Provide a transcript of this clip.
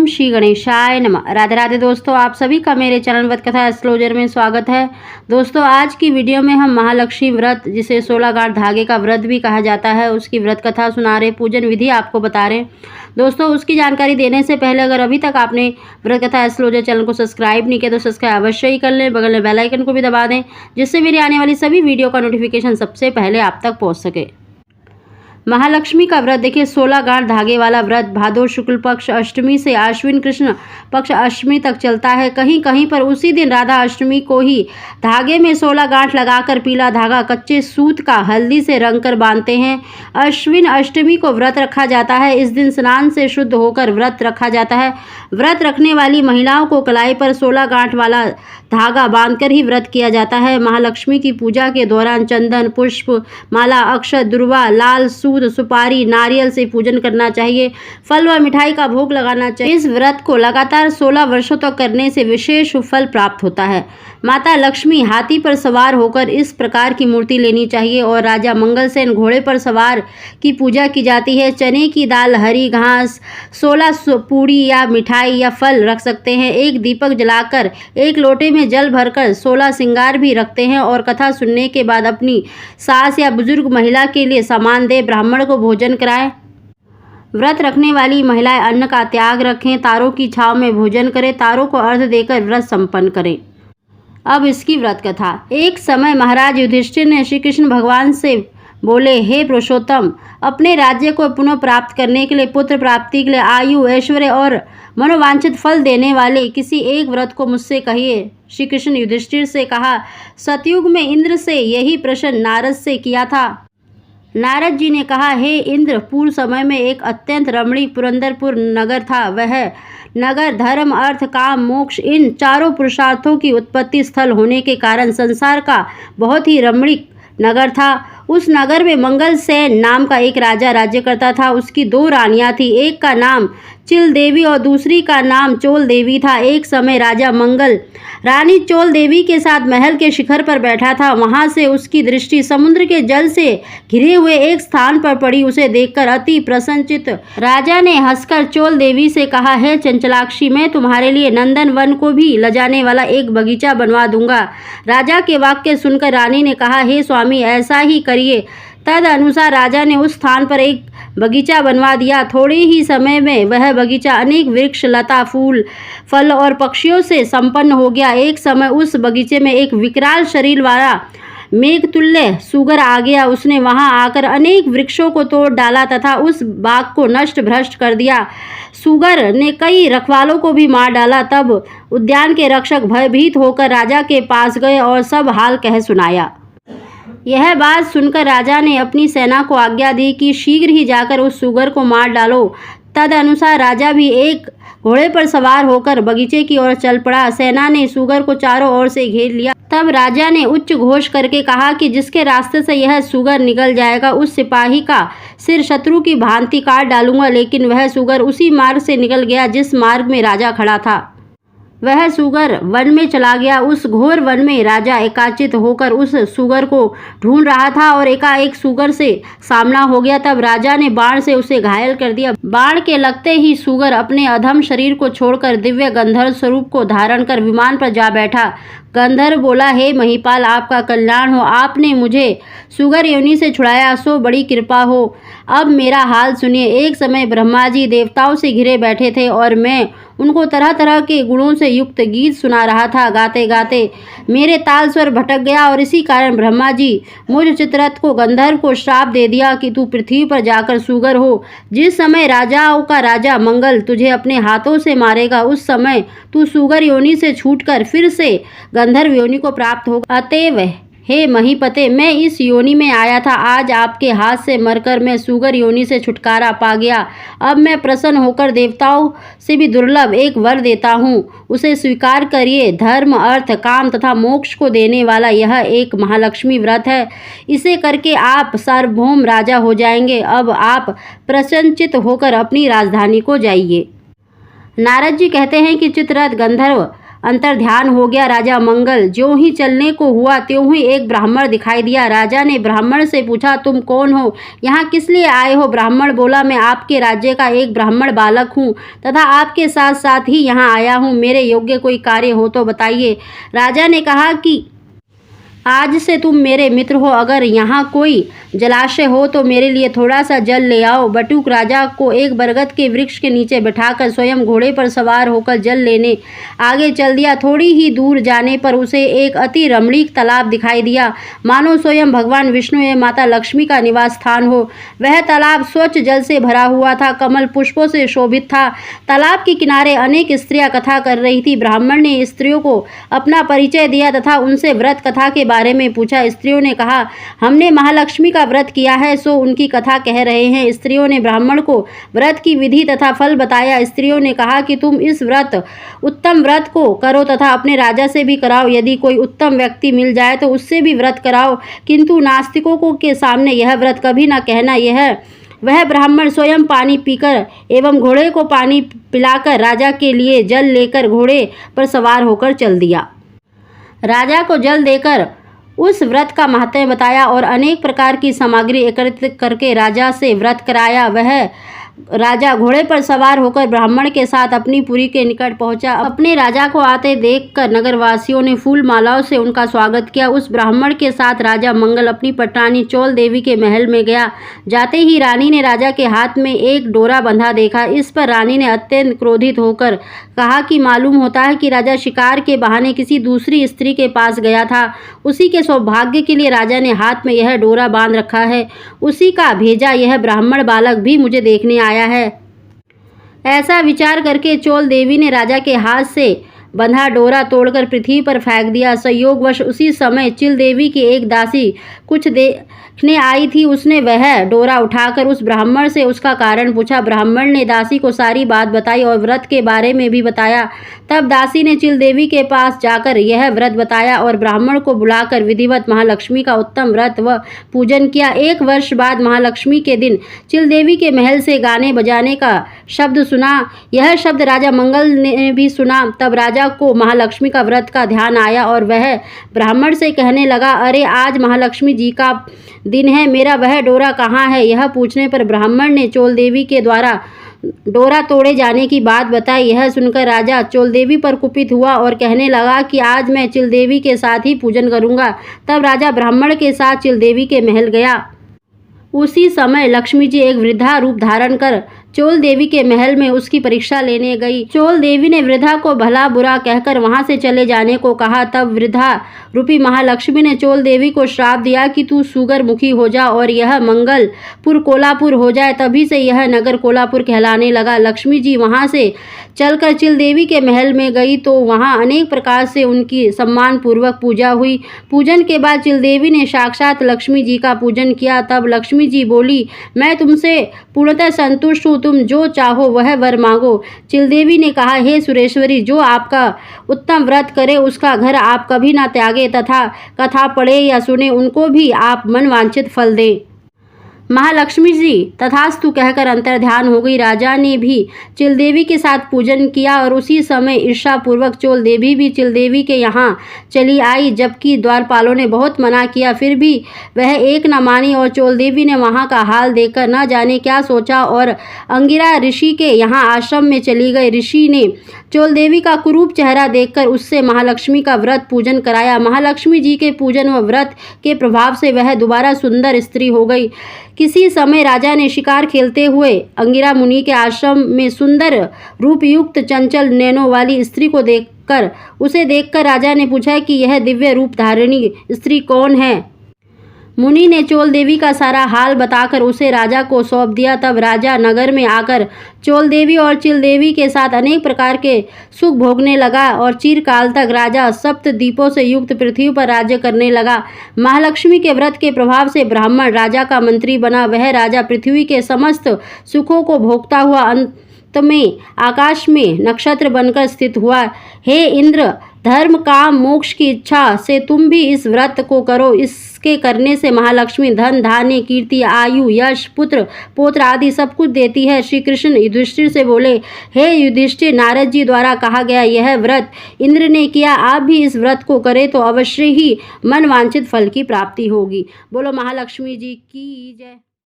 श्री गणेशाय नमः। राधे राधे दोस्तों, आप सभी का मेरे चैनल वत कथा एस्ट्रोलॉजर में स्वागत है। दोस्तों, आज की वीडियो में हम महालक्ष्मी व्रत, जिसे 16 गांठ धागे का व्रत भी कहा जाता है, उसकी व्रत कथा सुना रहे, पूजन विधि आपको बता रहे। दोस्तों, उसकी जानकारी देने से पहले अगर अभी तक आपने व्रत कथा एस्ट्रोलॉजर चैनल को सब्सक्राइब नहीं किया तो सब्सक्राइब अवश्य ही कर लें। बगल में बेल आइकन को भी दबा दें, जिससे मेरी आने वाली सभी वीडियो का नोटिफिकेशन सबसे पहले आप तक पहुँच सके। महालक्ष्मी का व्रत देखिए, 16 गांठ धागे वाला व्रत भादो शुक्ल पक्ष अष्टमी से आश्विन कृष्ण पक्ष अष्टमी तक चलता है। कहीं कहीं पर उसी दिन राधा अष्टमी को ही धागे में 16 गांठ लगाकर पीला धागा कच्चे सूत का हल्दी से रंग कर बांधते हैं। अश्विन अष्टमी को व्रत रखा जाता है। इस दिन स्नान से शुद्ध होकर व्रत रखा जाता है। व्रत रखने वाली महिलाओं को कलाई पर 16 गांठ वाला धागा बांधकर ही व्रत किया जाता है। महालक्ष्मी की पूजा के दौरान चंदन, पुष्प, माला, अक्षत, दुर्वा, लाल सूत, सुपारी, नारियल से पूजन करना चाहिए। फल व मिठाई का भोग लगाना चाहिए। इस व्रत को लगातार 16 वर्षों तक करने से विशेष फल प्राप्त होता है। माता लक्ष्मी हाथी पर सवार होकर इस प्रकार की मूर्ति लेनी चाहिए और राजा मंगलसेन घोड़े पर सवार की पूजा की जाती है। चने की दाल, हरी घास, 16 पूड़ी या मिठाई या फल रख सकते हैं। एक दीपक जलाकर एक लोटे में जल भरकर 16 श्रृंगार भी रखते हैं और कथा सुनने के बाद अपनी सास या बुजुर्ग महिला के लिए सामान दे ब्राह्मण को भोजन कराएं। व्रत रखने वाली महिलाएं अन्न का त्याग रखें। तारों की छांव में भोजन करें। तारों को अर्घ्य देकर व्रत संपन्न करें। अब इसकी व्रत कथा। एक समय महाराज युधिष्ठिर ने श्री कृष्ण भगवान से बोले, हे पुरुषोत्तम, अपने राज्य को पुनः प्राप्त करने के लिए, पुत्र प्राप्ति के लिए, आयु, ऐश्वर्य और मनोवांछित फल देने वाले किसी एक व्रत को मुझसे कहिए। श्री कृष्ण युधिष्ठिर से कहा, सतयुग में इंद्र से यही प्रश्न नारद से किया था। नारद जी ने कहा, हे इंद्र, पूर्व समय में एक अत्यंत रमणीक पुरंदरपुर नगर था। वह नगर धर्म, अर्थ, काम, मोक्ष इन चारों पुरुषार्थों की उत्पत्ति स्थल होने के कारण संसार का बहुत ही रमणीक नगर था। उस नगर में मंगलसेन नाम का एक राजा राज्य करता था। उसकी 2 रानियां थी। एक का नाम चिल देवी और दूसरी का नाम चोल देवी था। एक समय राजा मंगल रानी चोल देवी के साथ महल के शिखर पर बैठा था। वहां से उसकी दृष्टि समुद्र के जल से घिरे हुए एक स्थान पर पड़ी। उसे देखकर अति प्रसन्नचित्त राजा ने हंसकर चोल देवी से कहा, हे चंचलाक्षी, मैं तुम्हारे लिए नंदन वन को भी लजाने वाला एक बगीचा बनवा दूंगा। राजा के वाक्य सुनकर रानी ने कहा, हे स्वामी, ऐसा ही करिए। तद अनुसार राजा ने उस स्थान पर एक बगीचा बनवा दिया। थोड़े ही समय में वह बगीचा अनेक वृक्ष, लता, फूल, फल और पक्षियों से संपन्न हो गया। एक समय उस बगीचे में एक विकराल शरीर वाला मेघतुल्य सूगर आ गया। उसने वहां आकर अनेक वृक्षों को तोड़ डाला तथा उस बाग को नष्ट भ्रष्ट कर दिया। सूगर ने कई रखवालों को भी मार डाला। तब उद्यान के रक्षक भयभीत होकर राजा के पास गए और सब हाल कह सुनाया। यह बात सुनकर राजा ने अपनी सेना को आज्ञा दी कि शीघ्र ही जाकर उस सूगर को मार डालो। तद अनुसार राजा भी एक घोड़े पर सवार होकर बगीचे की ओर चल पड़ा। सेना ने सूगर को चारों ओर से घेर लिया। तब राजा ने उच्च घोष करके कहा कि जिसके रास्ते से यह सूगर निकल जाएगा, उस सिपाही का सिर शत्रु की भांति काट डालूंगा। लेकिन वह सूगर उसी मार्ग से निकल गया जिस मार्ग में राजा खड़ा था। वह सूगर वन में चला गया। उस घोर वन में राजा एकाचित होकर उस सूगर को ढूंढ रहा था और एकाएक सूगर से सामना हो गया। तब राजा ने बाण से उसे घायल कर दिया। बाण के लगते ही सूगर अपने अधम शरीर को छोड़कर दिव्य गंधर्व स्वरूप को धारण कर विमान पर जा बैठा। गंधर्व बोला, हे महिपाल, आपका कल्याण हो। आपने मुझे सूगर योनि से छुड़ाया, सो बड़ी कृपा हो। अब मेरा हाल सुनिए। एक समय ब्रह्मा जी देवताओं से घिरे बैठे थे और मैं उनको तरह तरह के गुणों से युक्त गीत सुना रहा था। गाते गाते मेरे ताल स्वर भटक गया और इसी कारण ब्रह्मा जी मुझ चित्ररथ को, गंधर्व को श्राप दे दिया कि तू पृथ्वी पर जाकर सूगर हो। जिस समय राजाओं का राजा मंगल तुझे अपने हाथों से मारेगा, उस समय तू सूगर योनि से छूटकर फिर से गंधर्व योनि को प्राप्त होगा। अतएव हे महीपते, मैं इस योनि में आया था। आज आपके हाथ से मरकर मैं सूगर योनि से छुटकारा पा गया। अब मैं प्रसन्न होकर देवताओं से भी दुर्लभ एक वर देता हूँ, उसे स्वीकार करिए। धर्म, अर्थ, काम तथा मोक्ष को देने वाला यह एक महालक्ष्मी व्रत है। इसे करके आप सार्वभौम राजा हो जाएंगे। अब आप प्रसन्नचित्त होकर अपनी राजधानी को जाइए। नारद जी कहते हैं कि चित्ररथ गंधर्व अंतर ध्यान हो गया राजा मंगल। ज्यों ही चलने को हुआ त्यों ही एक ब्राह्मण दिखाई दिया। राजा ने ब्राह्मण से पूछा, तुम कौन हो, यहाँ किस लिए आए हो? ब्राह्मण बोला, मैं आपके राज्य का एक ब्राह्मण बालक हूँ तथा आपके साथ साथ ही यहाँ आया हूँ। मेरे योग्य कोई कार्य हो तो बताइए। राजा ने कहा कि आज से तुम मेरे मित्र हो। अगर यहाँ कोई जलाशय हो तो मेरे लिए थोड़ा सा जल ले आओ। बटुक राजा को एक बरगद के वृक्ष के नीचे बैठाकर स्वयं घोड़े पर सवार होकर जल लेने आगे चल दिया। थोड़ी ही दूर जाने पर उसे एक अति रमणीक तालाब दिखाई दिया, मानो स्वयं भगवान विष्णु एवं माता लक्ष्मी का निवास स्थान हो। वह तालाब स्वच्छ जल से भरा हुआ था, कमल पुष्पों से शोभित था। तालाब के किनारे अनेक स्त्रियां कथा कर रही थी। ब्राह्मण ने स्त्रियों को अपना परिचय दिया तथा उनसे व्रत कथा के बारे में पूछा। स्त्रियों ने कहा, हमने महालक्ष्मी का व्रत किया है सो उनकी कथा कह रहे हैं। स्त्रियों ने ब्राह्मण को व्रत की विधि तथा फल बताया। स्त्रियों ने कहा कि तुम इस उत्तम व्रत को करो तथा अपने राजा से भी कराओ। यदि कोई उत्तम व्यक्ति मिल जाए तो उससे भी व्रत कराओ, किंतु नास्तिकों के सामने यह व्रत कभी न कहना। वह ब्राह्मण स्वयं पानी पीकर एवं घोड़े को पानी पिलाकर राजा के लिए जल लेकर घोड़े पर सवार होकर चल दिया। राजा को जल देकर उस व्रत का महत्व बताया और अनेक प्रकार की सामग्री एकत्रित करके राजा से व्रत कराया। वह राजा घोड़े पर सवार होकर ब्राह्मण के साथ अपनी पुरी के निकट पहुंचा। अपने राजा को आते देखकर नगरवासियों ने फूल मालाओं से उनका स्वागत किया। उस ब्राह्मण के साथ राजा मंगल अपनी पटरानी चोल देवी के महल में गया। जाते ही रानी ने राजा के हाथ में एक डोरा बंधा देखा। इस पर रानी ने अत्यंत क्रोधित होकर कहा कि मालूम होता है कि राजा शिकार के बहाने किसी दूसरी स्त्री के पास गया था। उसी के सौभाग्य के लिए राजा ने हाथ में यह डोरा बांध रखा है। उसी का भेजा यह ब्राह्मण बालक भी मुझे देखने आया है। ऐसा विचार करके चोल देवी ने राजा के हाथ से बंधा डोरा तोड़कर पृथ्वी पर फेंक दिया। संयोगवश उसी समय चिल देवी की एक दासी कुछ देखने आई थी। उसने वह डोरा उठाकर उस ब्राह्मण से उसका कारण पूछा। ब्राह्मण ने दासी को सारी बात बताई और व्रत के बारे में भी बताया। तब दासी ने चिल देवी के पास जाकर यह व्रत बताया और ब्राह्मण को बुलाकर विधिवत महालक्ष्मी का उत्तम व्रत व पूजन किया। 1 वर्ष बाद महालक्ष्मी के दिन चिल देवी के महल से गाने बजाने का शब्द सुना। यह शब्द राजा मंगल ने भी सुना। तब राजा को महालक्ष्मी का व्रत का ध्यान आया और वह ब्राह्मण से कहने लगा, अरे आज महालक्ष्मी जी का दिन है, मेरा वह डोरा कहाँ है? यह पूछने पर ब्राह्मण ने चोल देवी के द्वारा डोरा तोड़े जाने की बात बताई। यह सुनकर राजा चोल देवी पर कुपित हुआ और कहने लगा कि आज मैं चिल देवी के साथ ही पूजन करूंगा। तब राजा ब्राह्मण के साथ चिल देवी के महल गया। उसी समय लक्ष्मी जी एक वृद्धा रूप धारण कर चोल देवी के महल में उसकी परीक्षा लेने गई। चोल देवी ने वृद्धा को भला बुरा कहकर वहां से चले जाने को कहा। तब वृद्धा रूपी महालक्ष्मी ने चोल देवी को श्राप दिया कि तू सुगर मुखी हो जा और यह मंगलपुर कोल्हापुर हो जाए। तभी से यह नगर कोल्हापुर कहलाने लगा। लक्ष्मी जी वहां से चलकर चिल देवी के महल में गई तो वहां अनेक प्रकार से उनकी सम्मान पूर्वक पूजा हुई। पूजन के बाद चिल देवी ने साक्षात लक्ष्मी जी का पूजन किया। तब लक्ष्मी जी बोली, मैं तुमसे पूर्णतः संतुष्ट हूँ, तुम जो चाहो वह वर मांगो। चिल देवी ने कहा, हे सुरेश्वरी, जो आपका उत्तम व्रत करे उसका घर आप कभी ना त्यागे तथा कथा पढ़े या सुने उनको भी आप मनवांछित फल दें। महालक्ष्मी जी तथास्तु कहकर अंतर ध्यान हो गई। राजा ने भी चिल देवी के साथ पूजन किया और उसी समय ईर्षापूर्वक चोल देवी भी चिल देवी के यहाँ चली आई। जबकि द्वारपालों ने बहुत मना किया फिर भी वह एक न मानी और चोल देवी ने वहाँ का हाल देखकर न जाने क्या सोचा और अंगिरा ऋषि के यहाँ आश्रम में चली गई। ऋषि ने चोल देवी का कुरूप चेहरा देखकर उससे महालक्ष्मी का व्रत पूजन कराया। महालक्ष्मी जी के पूजन व व्रत के प्रभाव से वह दोबारा सुंदर स्त्री हो गई। किसी समय राजा ने शिकार खेलते हुए अंगिरा मुनि के आश्रम में सुंदर रूपयुक्त चंचल नैनों वाली स्त्री को उसे देखकर राजा ने पूछा कि यह दिव्य रूप धारिणी स्त्री कौन है। मुनि ने चोल देवी का सारा हाल बताकर उसे राजा को सौंप दिया। तब राजा नगर में आकर चोल देवी और चिल देवी के साथ अनेक प्रकार के सुख भोगने लगा और चिरकाल तक राजा सप्त दीपों से युक्त पृथ्वी पर राज्य करने लगा। महालक्ष्मी के व्रत के प्रभाव से ब्राह्मण राजा का मंत्री बना। वह राजा पृथ्वी के समस्त सुखों को भोगता हुआ अंत में आकाश में नक्षत्र बनकर स्थित हुआ। हे इंद्र, धर्म, काम, मोक्ष की इच्छा से तुम भी इस व्रत को करो। इसके करने से महालक्ष्मी धन, धान्य, कीर्ति, आयु, यश, पुत्र, पौत्र आदि सब कुछ देती है। श्री कृष्ण युधिष्ठिर से बोले, हे युधिष्ठिर, नारद जी द्वारा कहा गया यह व्रत इंद्र ने किया। आप भी इस व्रत को करें तो अवश्य ही मन वांछित फल की प्राप्ति होगी। बोलो महालक्ष्मी जी की जय।